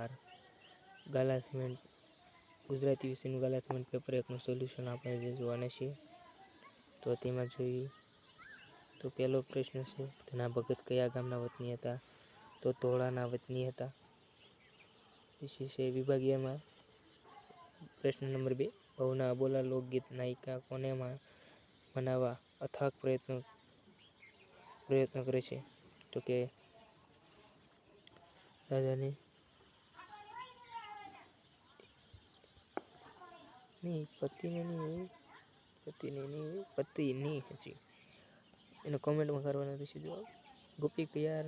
4 ગાલાસમેન્ટ ગુજરાતી વિષયનું ગાલાસમેન્ટ paper 1નું solution આપણે જે જોવાના છીએ. તો તેમાં જોઈએ તો પહેલો પ્રશ્ન છે, ધના ભગત કયા ગામના વતની હતા? તો ધોળાના વતની હતા. પછી છે વિભાગીયમાં પ્રશ્ન નંબર 2, ભવના અબોલા લોકગીત નાયિકા કોને મનાવવા અથાગ પ્રયત્ન કરે છે? તો કે દાદાને પતિની હજી એને કોમેન્ટમાં કરવાનો રહેશે જવાબ. ગોપી કયા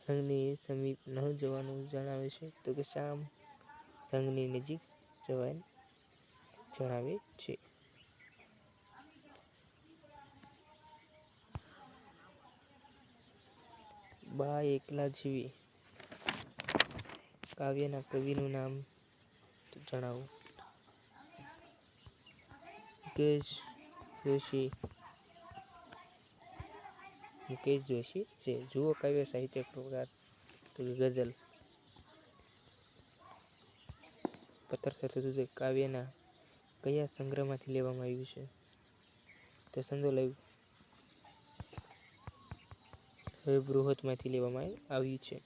રંગની સમીપ ન જવાનું જણાવે છે? તો કે શ્યામ રંગની નજીક જણાવે છે. બા એકલા જીવે કાવ્યના કવિનું નામ જણાવો. મુકેશ જોશી છે. જુઓ કાવ્ય સાહિત્ય પ્રકાર. તો ગઝલ. 17 કાવ્યના કયા સંગ્રહમાંથી લેવામાં આવ્યું છે? તો સંદોલાઈ બૃહતમાંથી લેવામાં આવ્યું છે.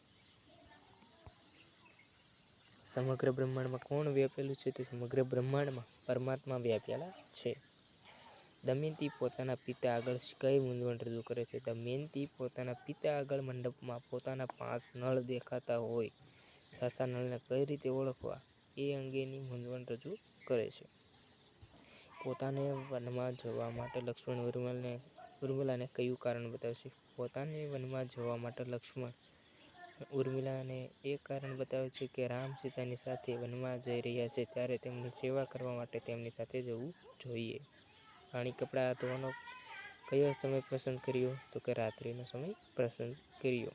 સમગ્ર બ્રહ્માંડમાં કોણ વ્યાપેલું છે? તો સમગ્ર બ્રહ્માંડમાં પરમાત્મા વ્યાપેલા છે. દમયંતી પોતાના પિતા આગળ કઈ મૂંઝવણ રજૂ કરે છે? દમયંતી પોતાના પિતા આગળ મંડપમાં પોતાના 5 નળ દેખાતા હોય છતાં નળને કઈ રીતે ઓળખવા એ અંગેની મૂંઝવણ રજૂ કરે છે. પોતાને વનમાં જવા માટે લક્ષ્મણ ઉર્મિલાને કયું કારણ બતાવે છે? પોતાને વનમાં જવા માટે લક્ષ્મણ ઉર્મિલાને એ કારણ બતાવે છે કે રામ સીતાની સાથે વનમાં જઈ રહ્યા છે ત્યારે તેમની સેવા કરવા માટે તેમની સાથે જવું જોઈએ. રાણી કપડાં ધોવાનો કયો સમય પસંદ કર્યો? તો કે રાત્રિનો સમય પસંદ કર્યો.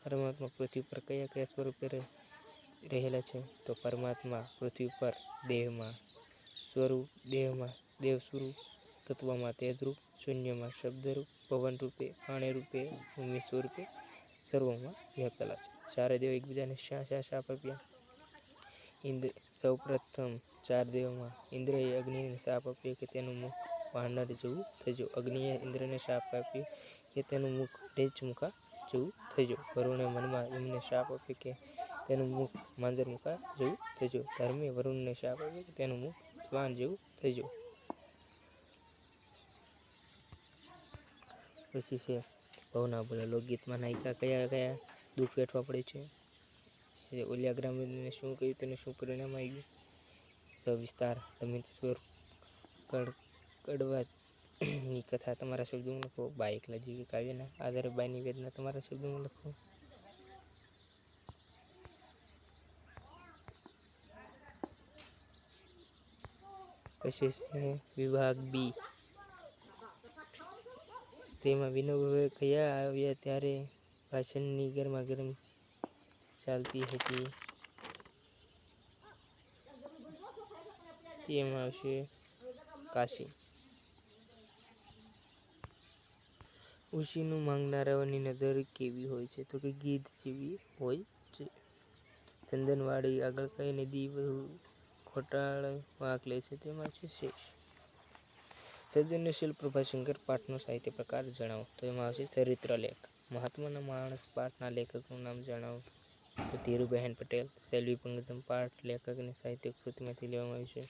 પરમાત્મા પૃથ્વી પર કયા સ્વરૂપે રહેલા છે? તો પરમાત્મા પૃથ્વી પર દેહમાં સ્વરૂપ, તત્વમાં તેજરૂપ, શૂન્યમાં શબ્દરૂપ, પવન રૂપે, પાણી રૂપે, ભૂમિ સ્વરૂપે સર્વમાં વ્યાપેલા છે. ચારે દેવો એકબીજાને શા શાપ આપ્યા? સૌ પ્રથમ 4 દેવોમાં ઇન્દ્રએ અગ્નિને શાપ આપ્યો કે તેનું મુખ વાનર જેવું થજો. અગ્નિએ ઇન્દ્રને શાપ આપ્યો કે તેનું મુખ રેચમુખા જેવું થજો. વરુણે મનમાં યમને શાપ આપ્યો કે તેનું મુખ માંજરમુખા જેવું થજો. ધર્મે વરુણને શાપ આપ્યો કે તેનું મુખ શ્વાન જેવું થજો. પછી છે ભવના અબોલા લોકગીતમાં નાયિકા કયા દુઃખ વેઠવા પડે છે? ઓલિયા ગ્રામ્યને શું કહ્યું તેને શું પરિણામ આવ્યું? સવિસ્તાર. દમયંતી સ્વરૂપ કડવાની કથા તમારા શબ્દોમાં લખો. બા એકલા જીવે કાવ્યના આધારે બાની વેદના તમારા શબ્દોમાં લખો. પછી છે વિભાગ બી. તેમાં વિનોબાભાઈ કયા આવ્યા ત્યારે ભાષણની ગરમાગરમ ચાલતી હતી? તેમાં આવશે કાશી. ઉશીનું માંગનારાઓની નજર કેવી હોય છે? તો કે ગીધ જેવી હોય છે. ચંદનવાડી આગળ કઈ નદી બહુ ખોટાળ વાંક લે છે? તેમાં છે શેષ. સર્જનશીલ પ્રભાશંકર પાઠનો સાહિત્ય પ્રકાર જણાવો. તો એમાં આવશે ચરિત્રલેખ. મહત્વના માણસ પાઠના લેખકનું નામ જણાવો. તો ધીરુબહેન પટેલ. શૈલી પંકજમ પાઠ લેખકની સાહિત્ય કૃતિમાંથી લેવામાં આવ્યું છે.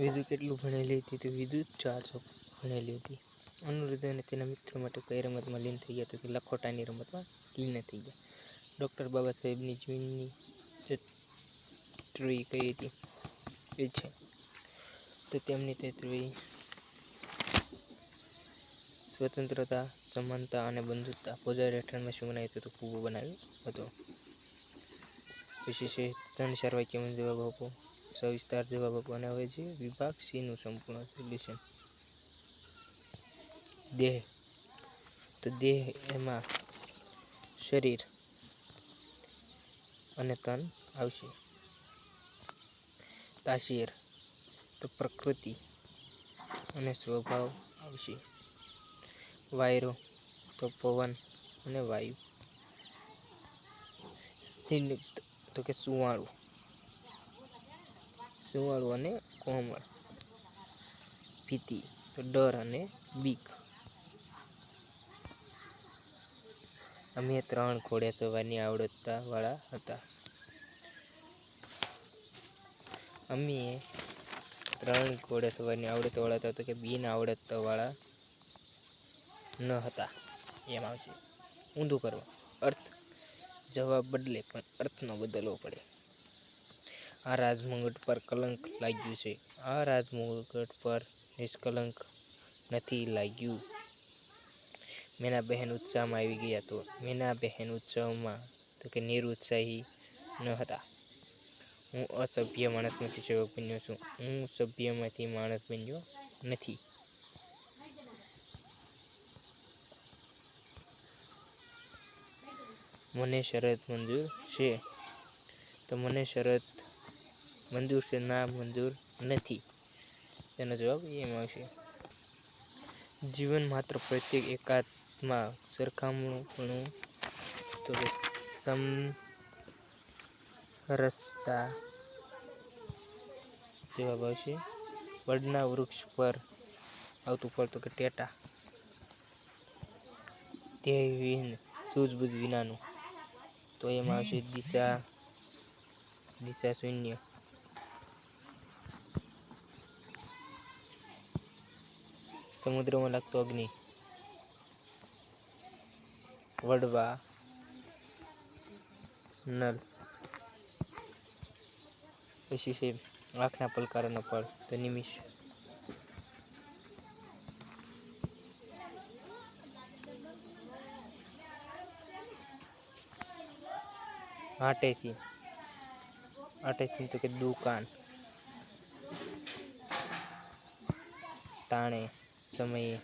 વિદુ કેટલું ભણેલી હતી? તો વિદુ 4 ભણેલી હતી. અનુરુદ્ધ અને તેના મિત્રો માટે કઈ રમતમાં લીન થઈ ગયા? તો કે લખોટાની રમતમાં લીન થઈ ગયા. ડૉક્ટર બાબા સાહેબની જીવનની તત્વી કઈ હતી? એ છે તો તેમની તત્વી સ્વતંત્રતા, સમાનતા અને બંધુતા. પૂજારી રહેઠાણમાં શું બનાવ્યું હતું? તો કૂવો બનાવ્યો હતો. પછી છે ત્રણ વાક્યમાં જવાબ આપો. સવિસ્તાર જવાબ આપો. અને હવે છે વિભાગ સી નું સંપૂર્ણ સોલ્યુશન. દેહ. તો દેહ એમાં શરીર અને તન આવશે. તાસીર તો પ્રકૃતિ અને સ્વભાવ આવશે. વાયરો તો પવન અને વાયુ. સ્નિગ્ધ તો કે સુવાળું અને કોમળ. ભીતિ તો ડર અને બીક. અમે 3 ઘોડેસવારની આવડતવાળા હતા. અમે 3 ઘોડેસવારની આવડતવાળા હતા તો કે બિન આવડતવાળા ન હતા. એમ આવશે. ઊંધું કરવા. અર્થ જવાબ બદલે પણ અર્થ ન બદલવો પડે. આ રાજમુગટ પર કલંક લાગ્યું છે. આ રાજમુગટ પર નિષ્કલંક નથી લાગ્યું. મેનાબહેન ઉત્સાહમાં આવી ગયા તો મેનાબહેન ઉત્સવમાં તો કે નિરુત્સાહી ન હતા. હું અસભ્ય માણસમાંથી સેવક બન્યો છું. હું સભ્યમાંથી માણસ બન્યો નથી. મને શરત મંજૂર છે. તો મને શરત મંજૂર છે, ના મંજૂર નથી. તેનો જવાબ એમ આવશે. જીવન માત્ર પ્રત્યેક એકાત્મા સરખામણું તો કે સમરસતા. જવાબ આવશે. વડના વૃક્ષ પર આવતું ફળ તો કે ટેટા. ધ્યેયહીન સૂઝબૂઝ વિનાનું તો એમાં આવશે દિશા શૂન્ય. સમુદ્રમાં લાગતો અગ્નિ. વડવા નલ. પછી છે આંખના પલકારાનો ફળ તો નિમિષ. આટેથી તો કે દુકાન. તાણે સમયે.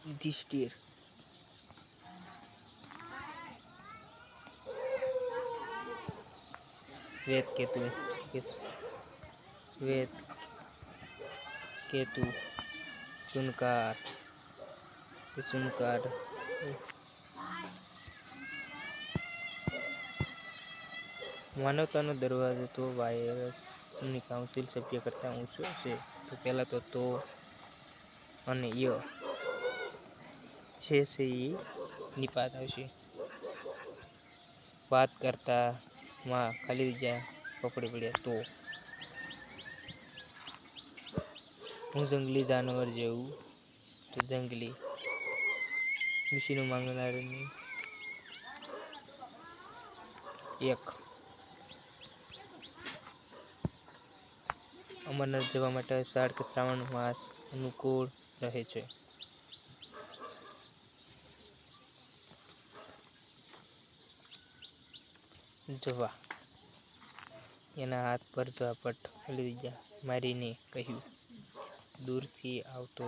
યુધિષ્ઠિર. શ્વેત કેતુ. સુનકાર. માનવતાનો દરવાજો તો વાયસની કાઉન્સિલ સભ્ય કરતાં ઊંચો છે. તો પહેલા તો અને ય છે એ નિપાત આવશે. વાત કરતા માં ખાલી જગ્યા પકડી પડ્યા તો. હું જંગલી જાનવર જેવું તો જંગલી. ખુશીનું માંગનારની એક. અમરનાથ જવા માટે અષાઢ કે શ્રાવણ માસ અનુકૂળ રહે છે. જવા. એના હાથ પર ઝાપટ મારીને કહ્યું. દૂરથી આવતો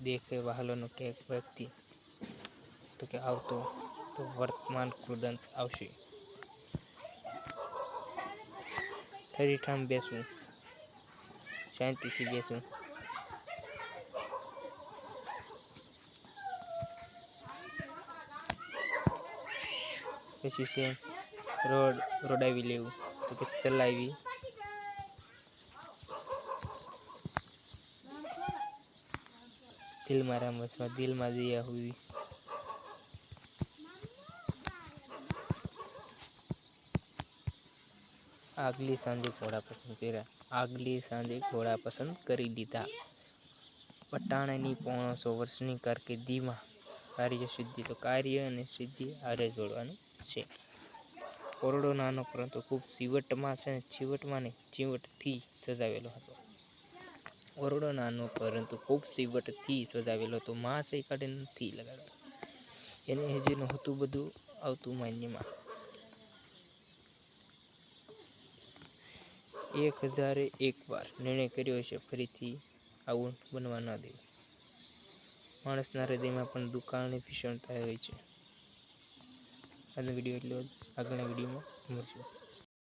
દેખે વહાલાનો એક વ્યક્તિ તો કે આવતો તો વર્તમાન કૃદંત આવશે. ઠરીઠામ બેસવું. શાંતિથી બેસવું. પછી છે રોડાવી લેવું તો કે ચલાવી. દિલમાં રામ વસવા. દિલમાં દયા હોવી. આગલી સાંજે ઘોડા પસંદ કર્યા. આગલી સાંજે ઘોડા પસંદ કરી લીધા. પટાણાની 100 વર્ષની કારકિર્દીમાં કાર્યસિદ્ધિ તો કાર્ય અને સિદ્ધિ આરે જોડવાનું છે. ઓરડો નાનો પરંતુ ખૂબ ચીવટથી સજાવેલો હતો. ઓરડો નાનો પરંતુ ખૂબ ચીવટથી સજાવેલો હતો. માસે કાઢે નથી લગાડતો. એને હજી નહોતું બધું આવતું માન્યમાં. 1001 વાર નિર્ણય કર્યો છે ફરીથી આવું બનવા ન દેવું. માણસના હૃદયમાં પણ દુકાળની ભીષણતા હોય છે. આજનો વિડીયો એટલો જ. આગળના વિડીયોમાં મળશું.